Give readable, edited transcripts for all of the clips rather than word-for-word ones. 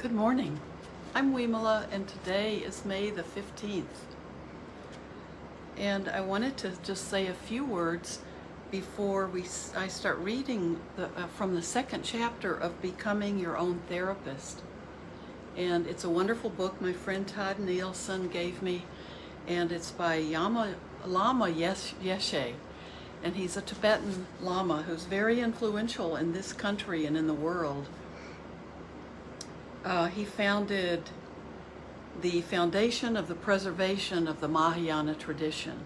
Good morning. I'm Vimala, and today is May the 15th. And I wanted to just say a few words before I start reading from the second chapter of Becoming Your Own Therapist. And it's a wonderful book my friend Todd Nielsen gave me, and it's by Lama Yeshe. And he's a Tibetan Lama who's very influential in this country and in the world. He founded the Foundation of the Preservation of the Mahayana Tradition,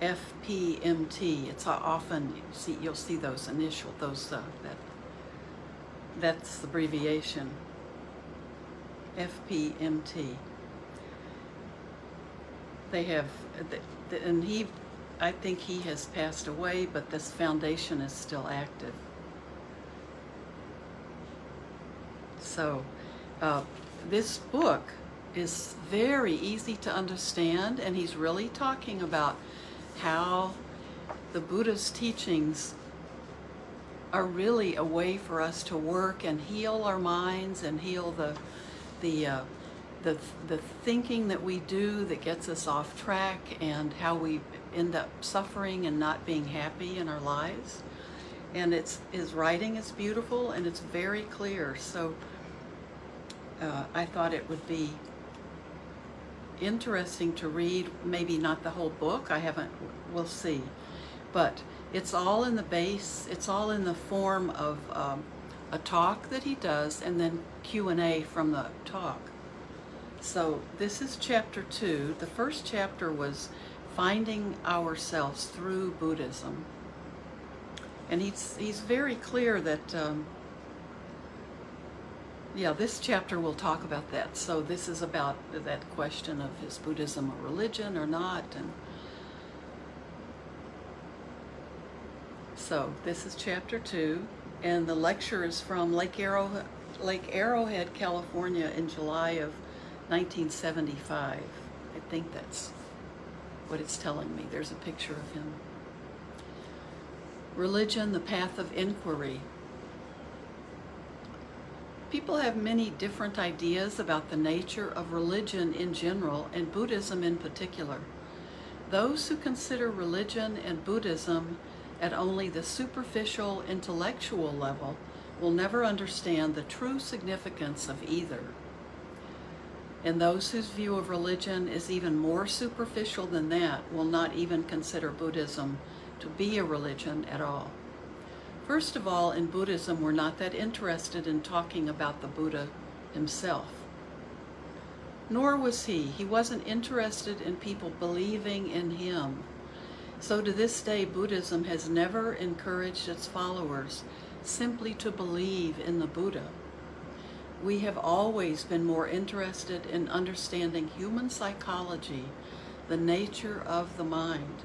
FPMT. It's often you'll see those initials, that's the abbreviation, FPMT. They have, and I think he has passed away, but this foundation is still active. So this book is very easy to understand, and he's really talking about how the Buddha's teachings are really a way for us to work and heal our minds and heal the thinking that we do that gets us off track, and how we end up suffering and not being happy in our lives. And his writing is beautiful and it's very clear. So I thought it would be interesting to read, maybe not the whole book, we'll see. But it's all in the base, it's all in the form of a talk that he does and then Q&A from the talk. So this is chapter 2. The first chapter was finding ourselves through Buddhism. And he's very clear that this chapter will talk about that. So this is about that question of, is Buddhism a religion or not? And so this is chapter 2, and the lecture is from Lake Arrowhead, California in July of 1975. I think that's what it's telling me. There's a picture of him. Religion, the path of inquiry. People have many different ideas about the nature of religion in general and Buddhism in particular. Those who consider religion and Buddhism at only the superficial intellectual level will never understand the true significance of either. And those whose view of religion is even more superficial than that will not even consider Buddhism to be a religion at all. First of all, in Buddhism, we're not that interested in talking about the Buddha himself. Nor was he. He wasn't interested in people believing in him. So to this day, Buddhism has never encouraged its followers simply to believe in the Buddha. We have always been more interested in understanding human psychology, the nature of the mind.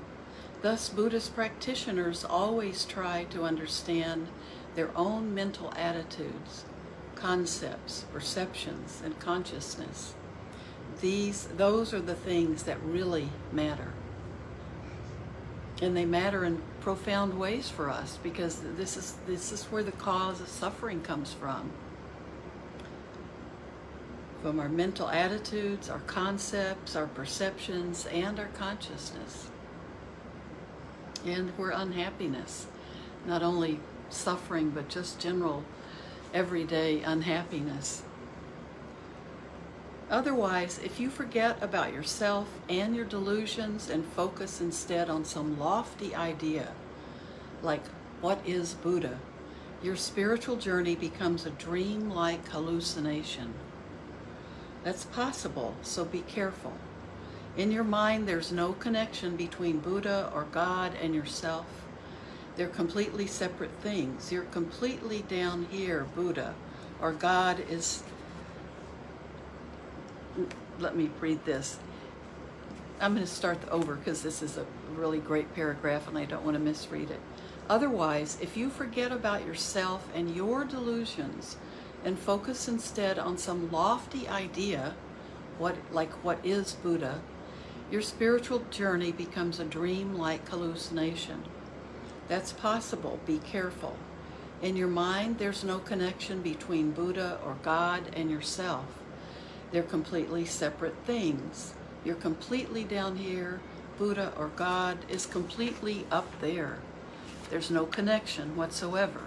Thus, Buddhist practitioners always try to understand their own mental attitudes, concepts, perceptions, and consciousness. Those are the things that really matter. And they matter in profound ways for us, because this is where the cause of suffering comes from our mental attitudes, our concepts, our perceptions, and our consciousness. And where unhappiness, not only suffering, but just general everyday unhappiness. Otherwise, if you forget about yourself and your delusions and focus instead on some lofty idea, like what is Buddha, your spiritual journey becomes a dream-like hallucination. That's possible, so be careful. In your mind, there's no connection between Buddha or God and yourself. They're completely separate things. You're completely down here, Buddha, or God is... Let me read this. I'm going to start over because this is a really great paragraph and I don't want to misread it. Otherwise, if you forget about yourself and your delusions and focus instead on some lofty idea, what is Buddha, your spiritual journey becomes a dream-like hallucination. That's possible. Be careful. In your mind, there's no connection between Buddha or God and yourself. They're completely separate things. You're completely down here. Buddha or God is completely up there. There's no connection whatsoever.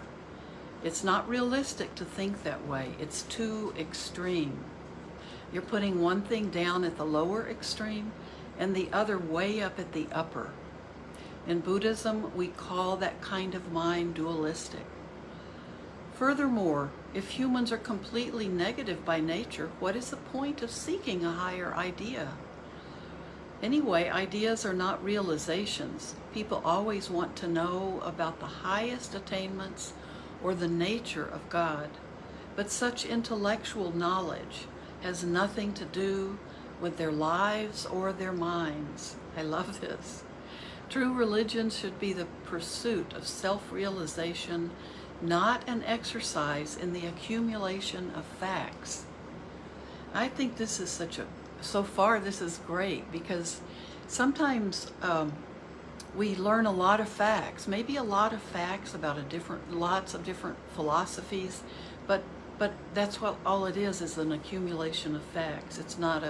It's not realistic to think that way. It's too extreme. You're putting one thing down at the lower extreme and the other way up at the upper. In Buddhism, we call that kind of mind dualistic. Furthermore, if humans are completely negative by nature, what is the point of seeking a higher idea? Anyway, ideas are not realizations. People always want to know about the highest attainments or the nature of God. But such intellectual knowledge has nothing to do with their lives or their minds. I love this. True religion should be the pursuit of self-realization, not an exercise in the accumulation of facts. I think this is so far this is great, because sometimes we learn a lot of facts, maybe a lot of facts about lots of different philosophies, but that's what all it is an accumulation of facts. It's not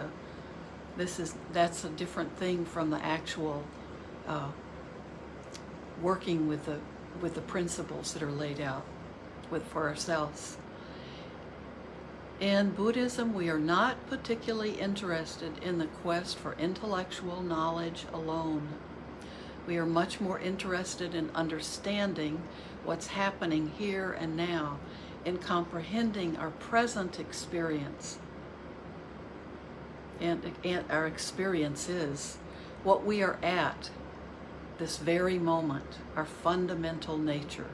that's a different thing from the actual working with the principles that are laid out for ourselves. In Buddhism, we are not particularly interested in the quest for intellectual knowledge alone. We are much more interested in understanding what's happening here and now, in comprehending our present experience. And our experience is what we are at this very moment, our fundamental nature.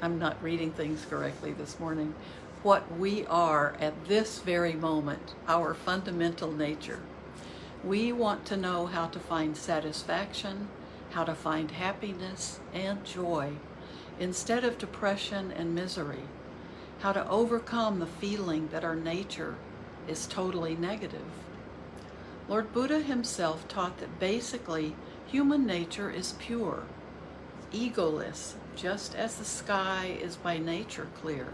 I'm not reading things correctly this morning. What we are at this very moment, our fundamental nature. We want to know how to find satisfaction, how to find happiness and joy, instead of depression and misery, how to overcome the feeling that our nature is totally negative. Lord Buddha himself taught that basically human nature is pure, egoless, just as the sky is by nature clear,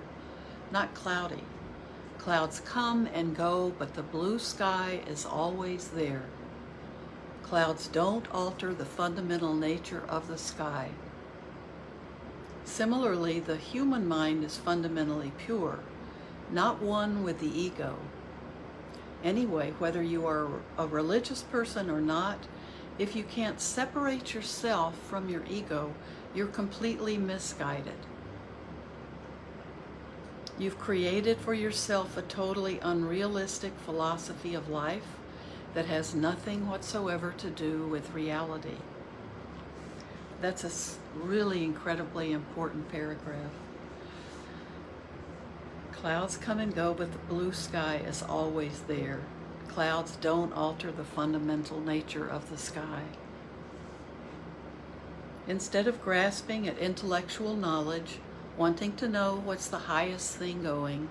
not cloudy. Clouds come and go, but the blue sky is always there. Clouds don't alter the fundamental nature of the sky. Similarly, the human mind is fundamentally pure, not one with the ego. Anyway, whether you are a religious person or not, if you can't separate yourself from your ego, you're completely misguided. You've created for yourself a totally unrealistic philosophy of life that has nothing whatsoever to do with reality. That's a really incredibly important paragraph. Clouds come and go, but the blue sky is always there. Clouds don't alter the fundamental nature of the sky. Instead of grasping at intellectual knowledge, wanting to know what's the highest thing going,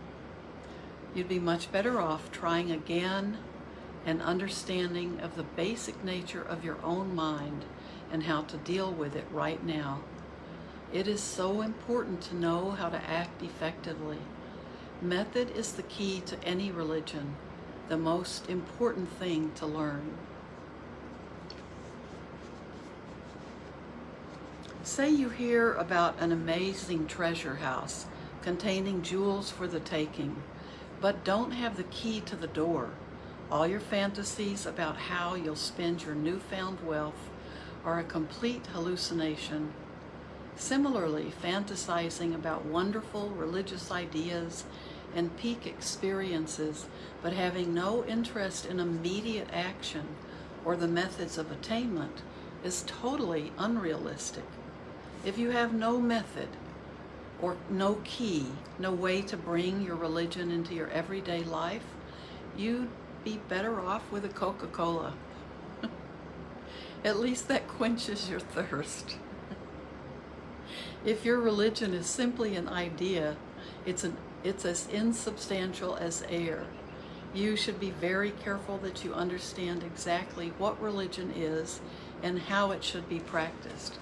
you'd be much better off trying again an understanding of the basic nature of your own mind and how to deal with it right now. It is so important to know how to act effectively. Method is the key to any religion, the most important thing to learn. Say you hear about an amazing treasure house containing jewels for the taking, but don't have the key to the door. All your fantasies about how you'll spend your newfound wealth are a complete hallucination. Similarly, fantasizing about wonderful religious ideas and peak experiences, but having no interest in immediate action or the methods of attainment, is totally unrealistic. If you have no method or no key, no way to bring your religion into your everyday life, you'd be better off with a Coca-Cola. At least that quenches your thirst. If your religion is simply an idea, it's as insubstantial as air. You should be very careful that you understand exactly what religion is and how it should be practiced.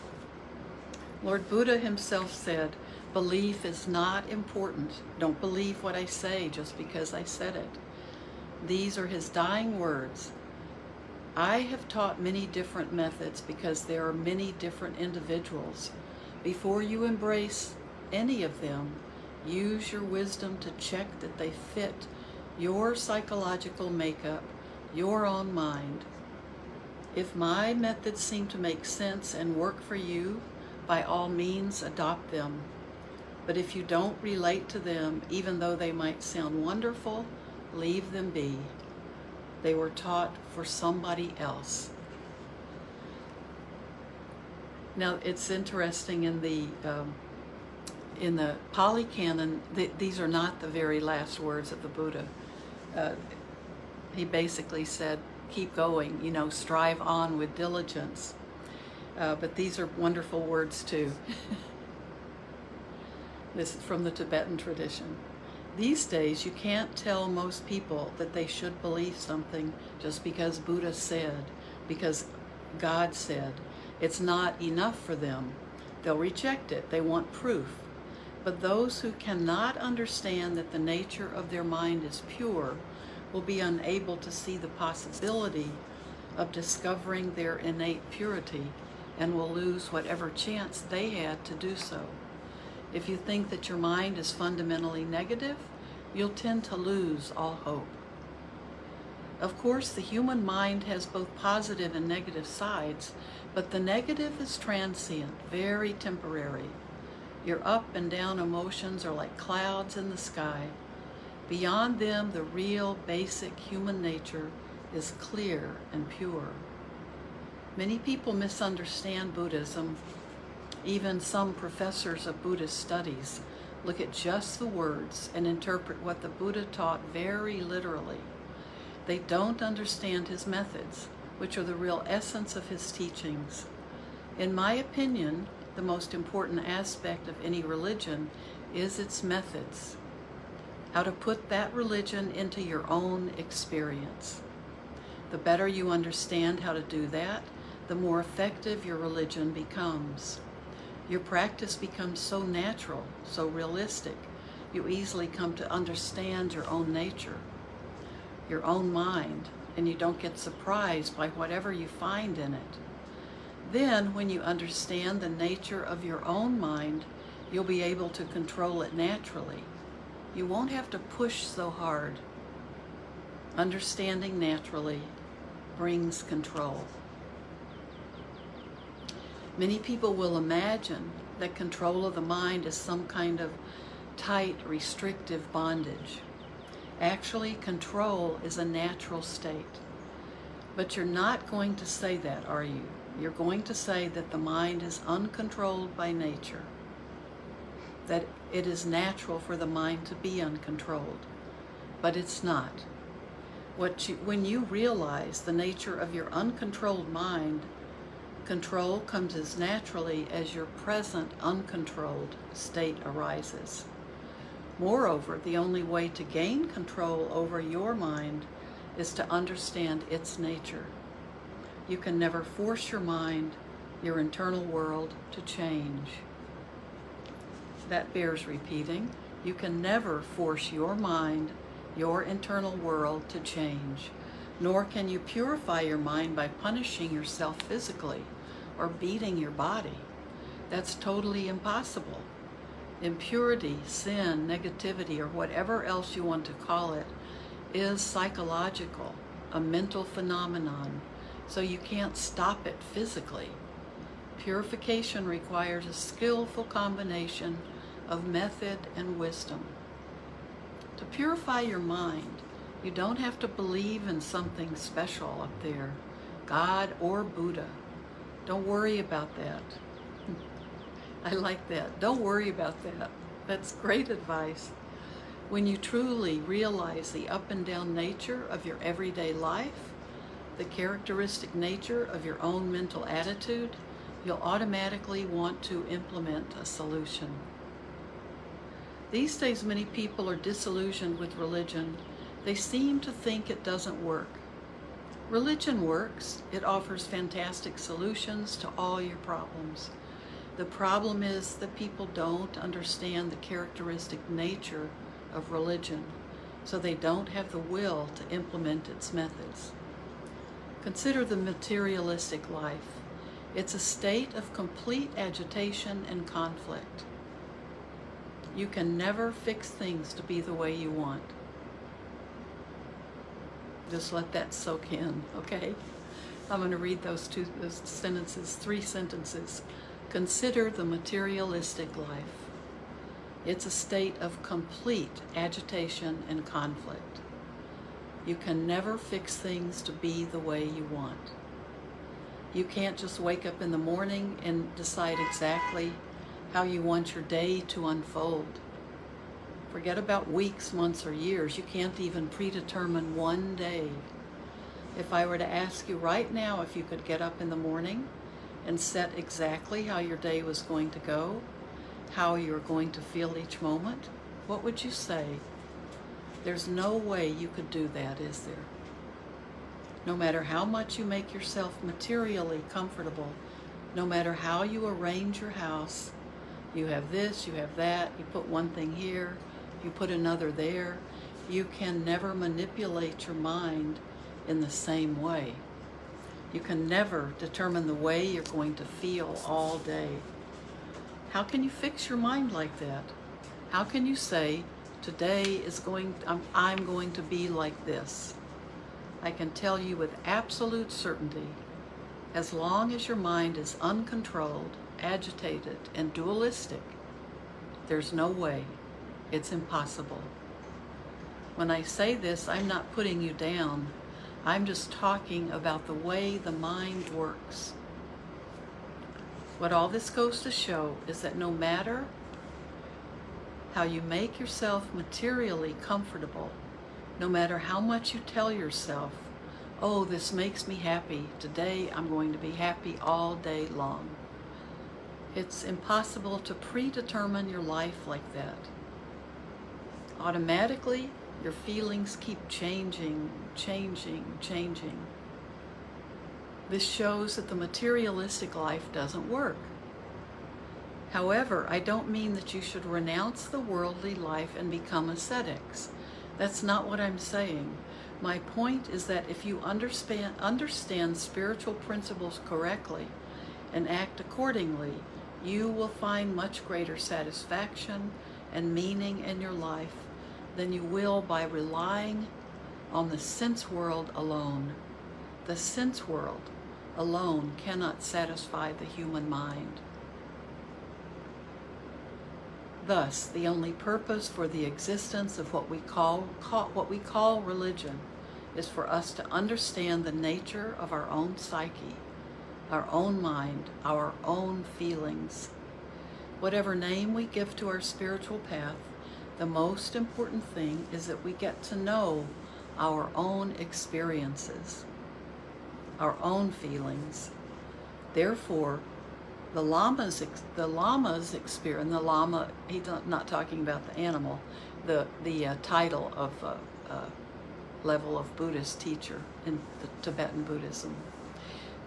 Lord Buddha himself said, "Belief is not important. Don't believe what I say just because I said it." These are his dying words. I have taught many different methods because there are many different individuals. Before you embrace any of them, use your wisdom to check that they fit your psychological makeup, your own mind. If my methods seem to make sense and work for you, by all means adopt them. But if you don't relate to them, even though they might sound wonderful, leave them be. They were taught for somebody else. Now, it's interesting in the Pali Canon, these are not the very last words of the Buddha. He basically said, keep going, strive on with diligence. But these are wonderful words too. This is from the Tibetan tradition. These days, you can't tell most people that they should believe something just because Buddha said, because God said. It's not enough for them. They'll reject it. They want proof. But those who cannot understand that the nature of their mind is pure will be unable to see the possibility of discovering their innate purity and will lose whatever chance they had to do so. If you think that your mind is fundamentally negative, you'll tend to lose all hope. Of course, the human mind has both positive and negative sides, but the negative is transient, very temporary. Your up and down emotions are like clouds in the sky. Beyond them, the real, basic human nature is clear and pure. Many people misunderstand Buddhism. Even some professors of Buddhist studies look at just the words and interpret what the Buddha taught very literally. They don't understand his methods, which are the real essence of his teachings. In my opinion, the most important aspect of any religion is its methods. How to put that religion into your own experience. The better you understand how to do that, the more effective your religion becomes. Your practice becomes so natural, so realistic, you easily come to understand your own nature, your own mind, and you don't get surprised by whatever you find in it. Then, when you understand the nature of your own mind, you'll be able to control it naturally. You won't have to push so hard. Understanding naturally brings control. Many people will imagine that control of the mind is some kind of tight, restrictive bondage. Actually, control is a natural state. But you're not going to say that, are you? You're going to say that the mind is uncontrolled by nature, that it is natural for the mind to be uncontrolled, but it's not. When you realize the nature of your uncontrolled mind, control comes as naturally as your present uncontrolled state arises. Moreover, the only way to gain control over your mind is to understand its nature. You can never force your mind, your internal world, to change. That bears repeating. You can never force your mind, your internal world, to change. Nor can you purify your mind by punishing yourself physically or beating your body. That's totally impossible. Impurity, sin, negativity, or whatever else you want to call it, is psychological, a mental phenomenon, so you can't stop it physically. Purification requires a skillful combination of method and wisdom. To purify your mind, you don't have to believe in something special up there, God or Buddha. Don't worry about that. I like that. Don't worry about that. That's great advice. When you truly realize the up and down nature of your everyday life, the characteristic nature of your own mental attitude, you'll automatically want to implement a solution. These days, many people are disillusioned with religion They seem to think it doesn't work. Religion works. It offers fantastic solutions to all your problems. The problem is that people don't understand the characteristic nature of religion, so they don't have the will to implement its methods. Consider the materialistic life. It's a state of complete agitation and conflict. You can never fix things to be the way you want. Just let that soak in, okay? I'm going to read those sentences, 3 sentences. Consider the materialistic life. It's a state of complete agitation and conflict. You can never fix things to be the way you want. You can't just wake up in the morning and decide exactly how you want your day to unfold. Forget about weeks, months, or years. You can't even predetermine one day. If I were to ask you right now if you could get up in the morning and set exactly how your day was going to go, how you're going to feel each moment, what would you say? There's no way you could do that, is there? No matter how much you make yourself materially comfortable, no matter how you arrange your house, you have this, you have that, you put one thing here, you put another there, you can never manipulate your mind in the same way. You can never determine the way you're going to feel all day. How can you fix your mind like that? How can you say, today I'm going to be like this? I can tell you with absolute certainty, as long as your mind is uncontrolled, agitated, and dualistic, there's no way. It's impossible. When I say this, I'm not putting you down. I'm just talking about the way the mind works. What all this goes to show is that no matter how you make yourself materially comfortable, no matter how much you tell yourself, oh, this makes me happy, today I'm going to be happy all day long, it's impossible to predetermine your life like that. Automatically, your feelings keep changing. This shows that the materialistic life doesn't work. However, I don't mean that you should renounce the worldly life and become ascetics. That's not what I'm saying. My point is that if you understand spiritual principles correctly and act accordingly, you will find much greater satisfaction and meaning in your life than you will by relying on the sense world alone. The sense world alone cannot satisfy the human mind. Thus, the only purpose for the existence of what we call religion is for us to understand the nature of our own psyche, our own mind, our own feelings. Whatever name we give to our spiritual path, the most important thing is that we get to know our own experiences, our own feelings. Therefore, the Lama's experience, and the Lama, he's not talking about the animal, the title of level of Buddhist teacher in the Tibetan Buddhism.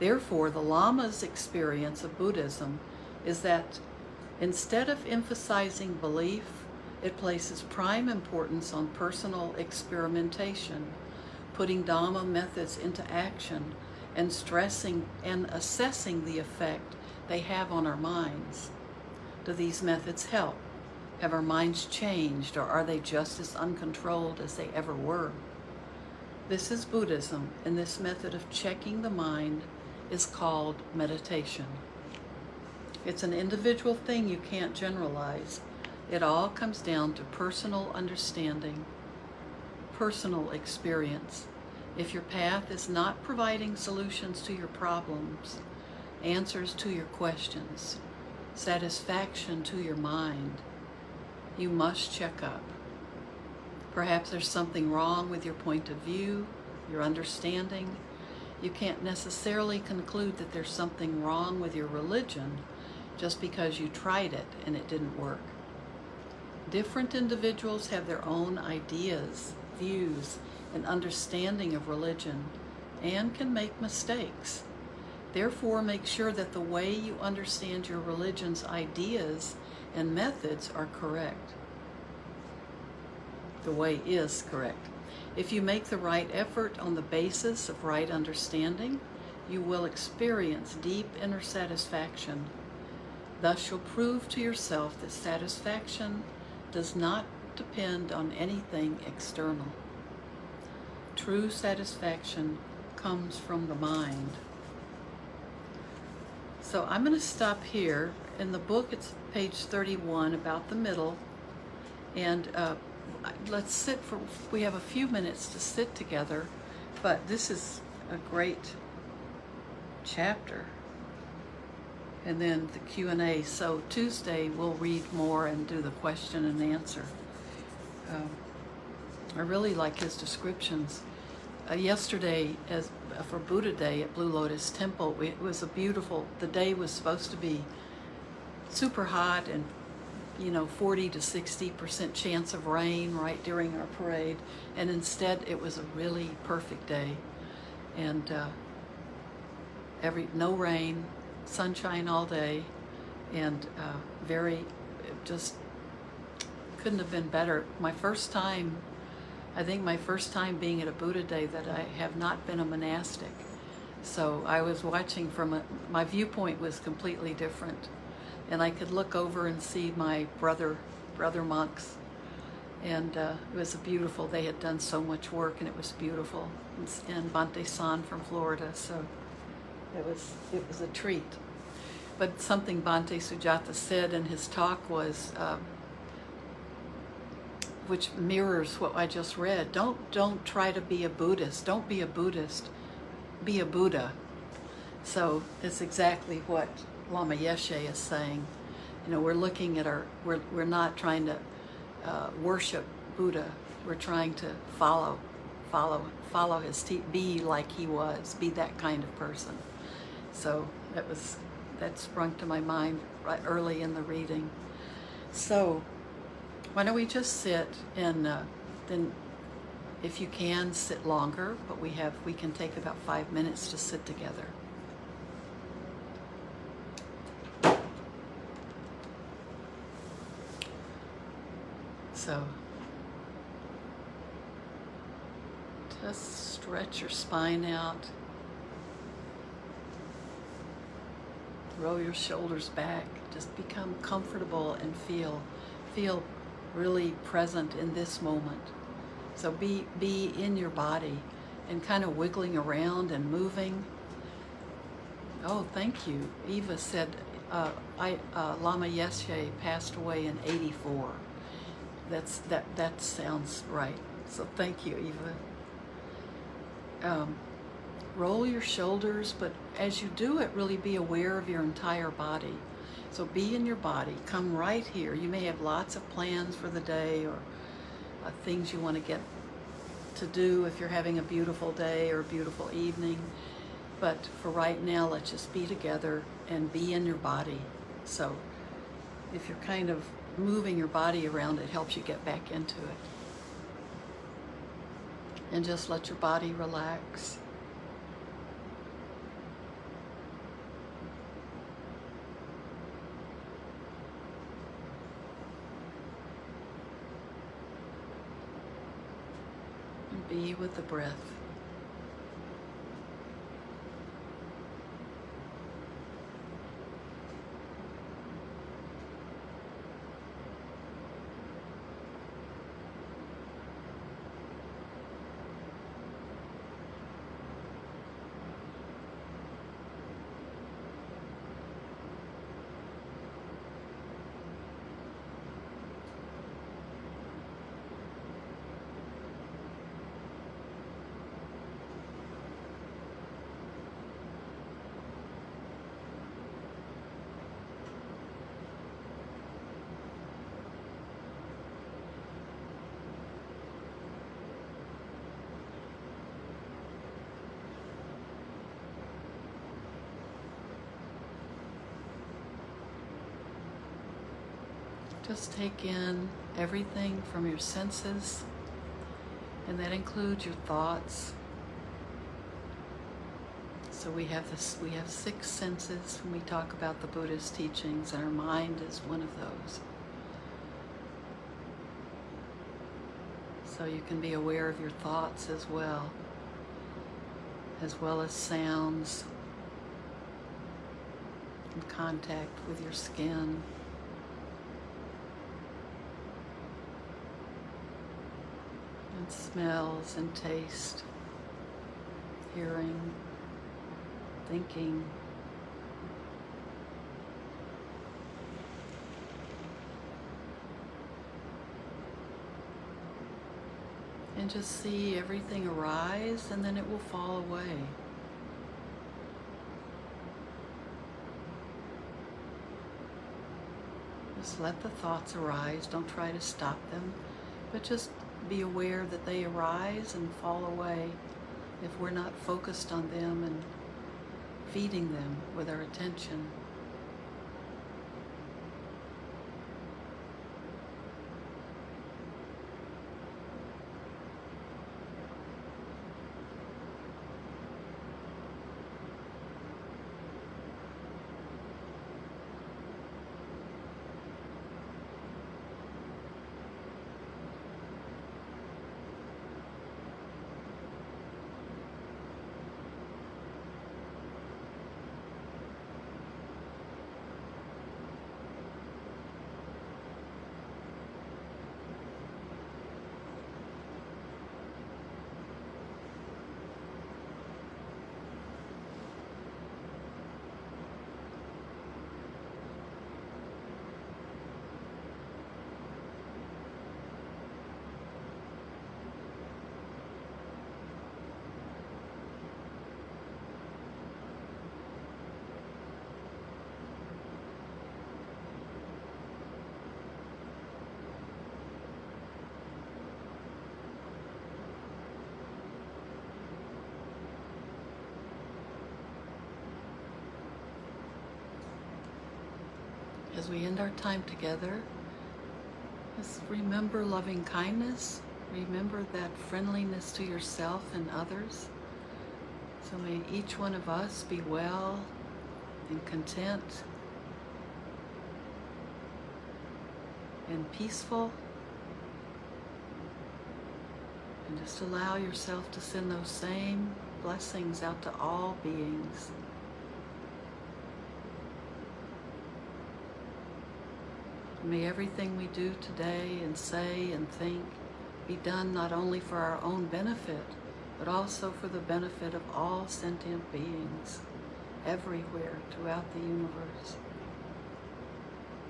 Therefore, the Lama's experience of Buddhism is that instead of emphasizing belief, it places prime importance on personal experimentation, putting Dharma methods into action, and stressing and assessing the effect they have on our minds. Do these methods help? Have our minds changed, or are they just as uncontrolled as they ever were? This is Buddhism, and this method of checking the mind is called meditation. It's an individual thing you can't generalize. It all comes down to personal understanding, personal experience. If your path is not providing solutions to your problems, answers to your questions, satisfaction to your mind, you must check up. Perhaps there's something wrong with your point of view, your understanding. You can't necessarily conclude that there's something wrong with your religion just because you tried it and it didn't work. Different individuals have their own ideas views and understanding of religion and can make mistakes. Therefore, make sure that the way you understand your religion's ideas and methods are correct. The way is correct. If you make the right effort on the basis of right understanding, you will experience deep inner satisfaction. Thus, you'll prove to yourself that satisfaction does not depend on anything external. True satisfaction comes from the mind. So I'm going to stop here. In the book, it's page 31, about the middle. And let's sit for, we have a few minutes to sit together, but this is a great chapter. And then the Q&A. So Tuesday we'll read more and do the question and answer. I really like his descriptions. Yesterday, for Buddha Day at Blue Lotus Temple, it was a beautiful, the day was supposed to be super hot and 40 to 60% chance of rain right during our parade, and instead it was a really perfect day, and no rain, sunshine all day, and just couldn't have been better. I think my first time being at a Buddha Day that I have not been a monastic. So I was watching my viewpoint was completely different. And I could look over and see my brother monks. And it was beautiful. They had done so much work and it was beautiful. And Bhante San from Florida, so it was a treat. But something Bhante Sujata said in his talk was, which mirrors what I just read. Don't try to be a Buddhist. Don't be a Buddhist. Be a Buddha. So it's exactly what Lama Yeshe is saying. We're looking at we're not trying to worship Buddha. We're trying to follow his be like he was. Be that kind of person. So that sprung to my mind right early in the reading. So why don't we just sit, and then if you can sit longer, but we can take about 5 minutes to sit together. So just stretch your spine out. Roll your shoulders back. Just become comfortable and feel really present in this moment. So be in your body and kind of wiggling around and moving. Oh, thank you. Eva said Lama Yeshe passed away in 84. That sounds right. So thank you, Eva. Roll your shoulders, but as you do it, really be aware of your entire body. So be in your body. Come right here. You may have lots of plans for the day or things you want to get to do if you're having a beautiful day or a beautiful evening. But for right now, let's just be together and be in your body. So if you're kind of moving your body around, it helps you get back into it. And just let your body relax. And be with the breath. Just take in everything from your senses And that includes your thoughts. So we have 6 senses when we talk about the Buddhist teachings, and our mind is one of those. So you can be aware of your thoughts as well as sounds and contact with your skin. And smells and taste, hearing, thinking. And just see everything arise, and then it will fall away. Just let the thoughts arise. Don't try to stop them, but just be aware that they arise and fall away if we're not focused on them and feeding them with our attention. As we end our time together, just remember loving kindness. Remember that friendliness to yourself and others. So may each one of us be well and content and peaceful. And just allow yourself to send those same blessings out to all beings. May everything we do today and say and think be done not only for our own benefit, but also for the benefit of all sentient beings everywhere throughout the universe.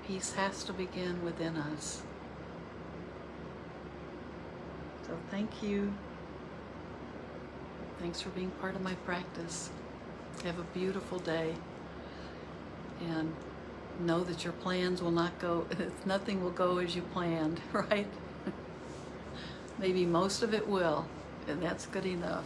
Peace has to begin within us. So thank you. Thanks for being part of my practice. Have a beautiful day. And know that your plans will not go, nothing will go as you planned, right? Maybe most of it will, and that's good enough.